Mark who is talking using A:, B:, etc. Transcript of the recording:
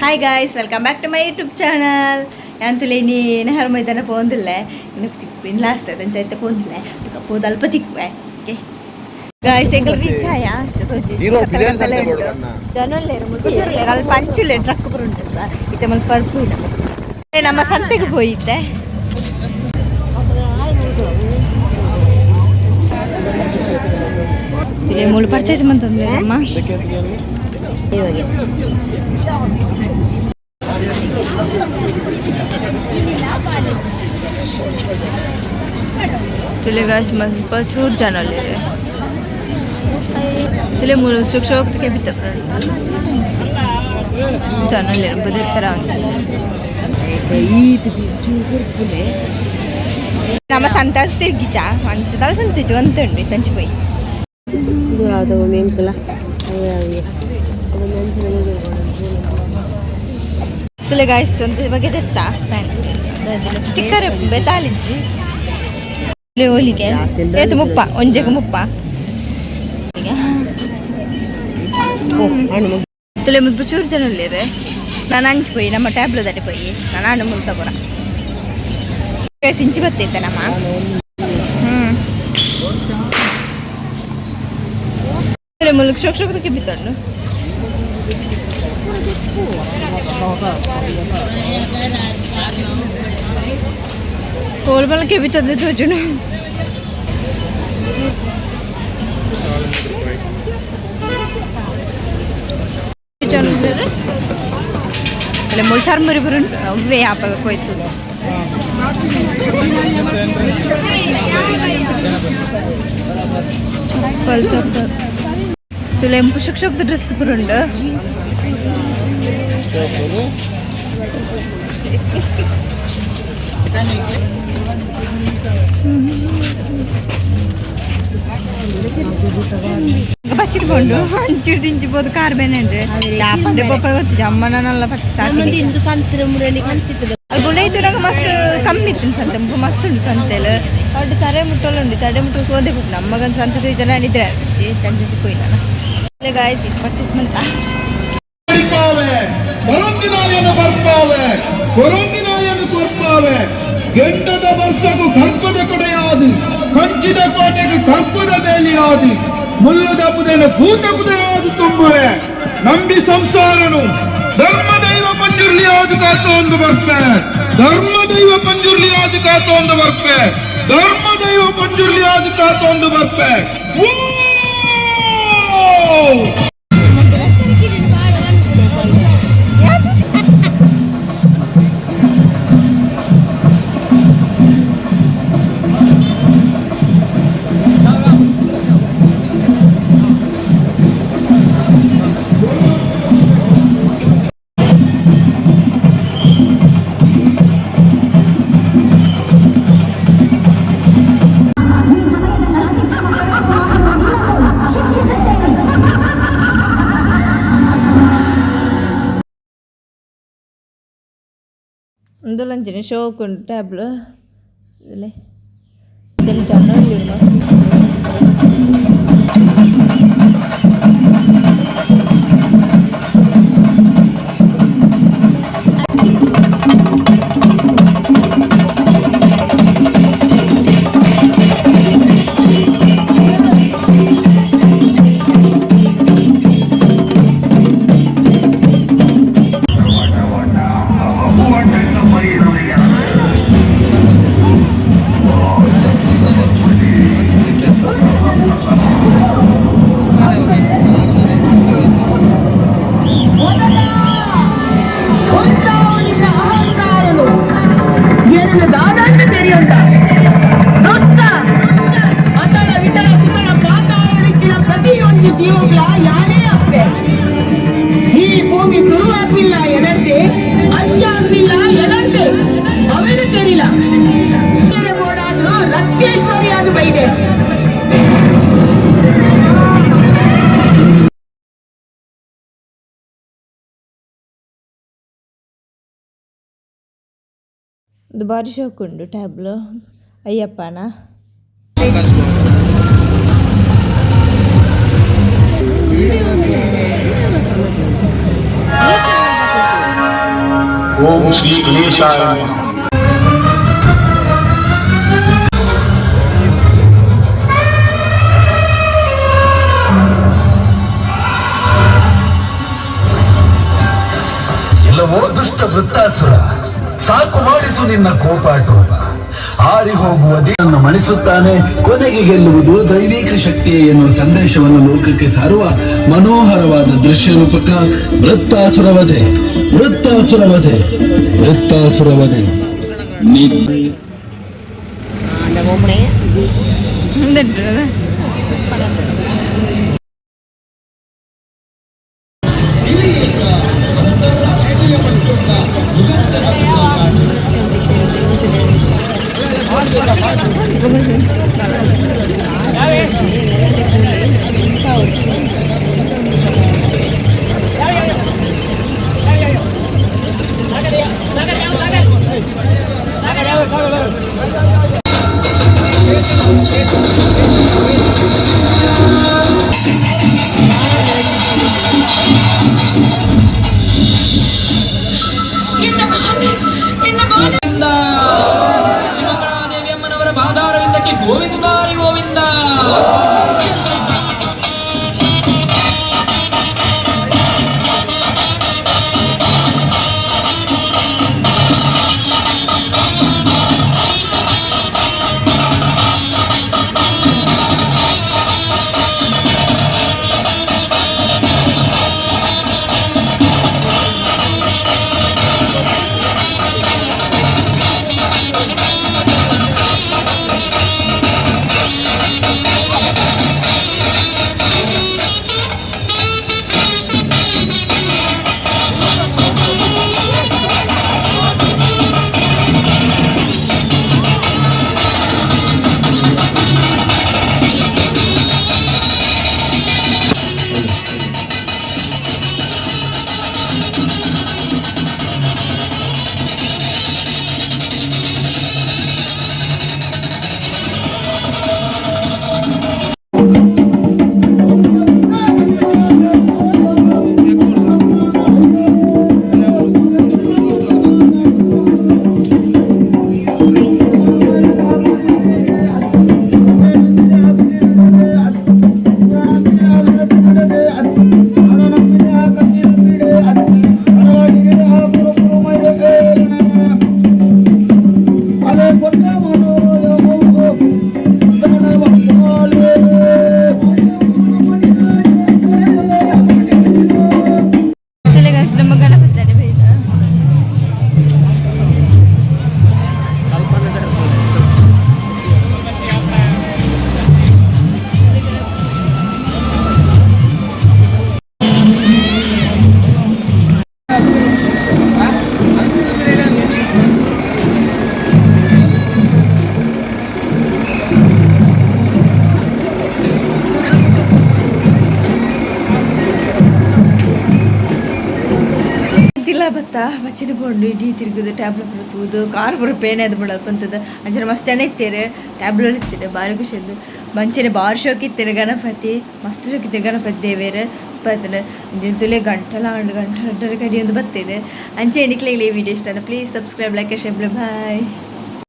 A: Hi guys, welcome back to my YouTube channel. ಅಂತಲೇ ನೀ ನೆಹರು ಮೈದಾನ ಪೋಂದಿಲ್ಲ ಇನ್ನು ಲಾಸ್ಟ್ ಅದಂಚ ಐತೆ ಪೋಂದಿಲ್ಲ ಪೋದು ಅಲ್ಪ ತಿಕ್ವೆ ಓಕೆ ಗಾಯ್ಸ್ ಎಂಗಲ್ ರೀಚ್ ಆಯ ಜನಲ್ಲೇರು ಮುಚ್ಚುರ್ಲೇರು ಅಲ್ಲಿ ಪಂಚುಲೆ ಟ್ರಕ್ ಬರುಂಟಲ್ಲ ಇತ್ತೆ ಮಲ್ ಪರ್ಪು ನಮ್ಮ ಸಂತೆಗೆ ಹೋಯಿದ್ದೆ. ಇಲ್ಲಿ ಮೂಳು ಪರ್ಚೇಸ್ ಮಾಡ್ತಂದ್ರೆ ಅಮ್ಮ ಇವಾಗ तुले गाइस मस्त छूट जाना ले रहे तुले मुझे सुख शौक के भी तब जाना ले रहे बदल करांगे ईद भी चूकर पुले nama santai tergica manca tal santai jual terus tanci boy dua ada women kelah तुले गाइस चंते बगे देता स्टिकर बेतालिजी ले ओलिगे ये तो मुप्पा ओंजे को मुप्पा तुले मुझ बचूर जन ले रहे ನಾನು ಹಂಚಿపోಯಿ ನಮ್ಮ ಟ್ಯಾಬ್ಲೆಟ್ ದಾಟಿ పోయి ನಾನು ಮುಲ್ತ ಬರ ಸಿಂಚಿ ಬತ್ತೈತೆ ನಮ್ಮ ಮುಲ್ಕ್ ಶೋಕ್ ಶೋಕದಕ್ಕೆ ಬಿತ್ತಣ್ಣು ಕೋಲ್ ಬಲಕ್ಕೆ ಬಿತ್ತದ ತೋಜುನು ಅಲ್ಲ ಮುಲ್ಚಾರ್ ಮರಿ ಬರುಂಟು ಅವೇ ಆಪಲ್ ಕೊಯ್ತು ಚಪ್ಪಲ್ ಚಪ್ಪಲ್ ತುಲೆ ಪುಷಕ್ ಶೋಕ್ದ ಡ್ರೆಸ್ ಬರುಂಟು పచ్చిపోండు మంచి దించిపోదు కార్బేనండి లేకపోతే బొప్పలు వచ్చి జమ్మనల్ల గుండైతుడాక మస్తు కమ్మి ఇస్తుంది సంತೆ మస్తు ఉండు సంತೆలు అటు తరే ముట్టలు ఉండి తడే ముట్టలు సోదే పుట్టిన అమ్మగాని సంత జన నిద్ర అనిపించి పోయినా గాయచి పచ్చిమంతా
B: ಎಂಟದ ವರ್ಷಕ್ಕೂ ಕರ್ಪದ ಕೊಡೆಯಾದು ಕಂಚಿದ ಕೋಟೆಗೆ ಕರ್ಪದ ಬೇಲಿಯಾದು ಮುಲ್ಲದ ಪುದೆನ ಭೂತ ಪುದೆಯಾದು ತುಂಬುವೆ ನಂಬಿ ಸಂಸಾರನು ಧರ್ಮ ದೈವ ಪಂಜುರ್ಲಿಯಾದು ಕಾತ ಒಂದು ಬರ್ಪೆ ಧರ್ಮ ದೈವ ಪಂಜುರ್ಲಿಯಾದು ಕಾತ ಒಂದು ಬರ್ಪೆ ಧರ್ಮ ದೈವ ಪಂಜುರ್ಲಿಯಾದು ಕಾತ ಒಂದು ಬರ್ಪೆ
A: అందులో షోక్ ఉండు ట్యాబ్లో ఇదిలే తెలిచాను ಇದು ಭಾರಿ ಶೋಕ್ ಉಂಡು ಟ್ಯಾಬ್ಲು ಅಯ್ಯಪ್ಪನ
C: ಓಂ ಶ್ರೀ ಗಣೇಶಾಯ ನಮಃ.
D: ಇಲ್ಲವೋ ದುಷ್ಟ ವೃತ್ತಾಸುರ, ಸಾಕು ಮಾಡಿಸು ನಿನ್ನ ಕೋಪಾಟೋಪ. ಹಾರಿ ಹೋಗುವ ದೇವರನ್ನು ಮಣಿಸುತ್ತಾನೆ, ಕೊನೆಗೆ ಗೆಲ್ಲುವುದು ದೈವಿಕ ಶಕ್ತಿಯೇ ಎನ್ನುವ ಸಂದೇಶವನ್ನು ಲೋಕಕ್ಕೆ ಸಾರುವ ಮನೋಹರವಾದ ದೃಶ್ಯ ರೂಪಕ ವೃತ್ತಾಸುರವಧೆ. ವೃತ್ತಾಸುರವಧೆ, ವೃತ್ತಾಸುರವಧೆ.
E: ದೇವಿಯಮ್ಮನವರ ಬಾದಾರವಿಂದಕ್ಕೆ ಗೋವಿಂದಾರಿ ಗೋವಿಂದ.
A: ಭತ್ತ ಮಚ್ಚಿದ ಕೊಂಡು ಇಡೀ ತಿರುಗುದು ಟ್ಯಾಬ್ಲೆಟ್ ಬರ್ತುವುದು ಕಾರ್ ಬರೋ ಪೇನೆ ಅದು ಬಿಡೋದು ಬಂತದ ಅಂಚನೆ ಮಸ್ತ್ ಜನ ಇತ್ತೇರು ಟ್ಯಾಬ್ಲೆಟ್ ಇತ್ತೇರು ಭಾರಿ ಖುಷಿ ಅದು ಮಂಚನೆ ಬಾರಿ ಶೋಕ್ ಇತ್ತೇರು ಗಣಪತಿ ಮಸ್ತ್ ಶೋಕ್ ಇತ್ತು ಗಣಪತಿ ದೇವೇರು ಬರ್ತದೆ ತುಲೆ ಗಂಟಲ ಕರಿಯೊಂದು ಬರ್ತೇನೆ ಅಂಚೆ ಎಣಿಕ್ಲಾಗಲಿ ಈ ವಿಡಿಯೋ ಇಷ್ಟ please subscribe like share bye.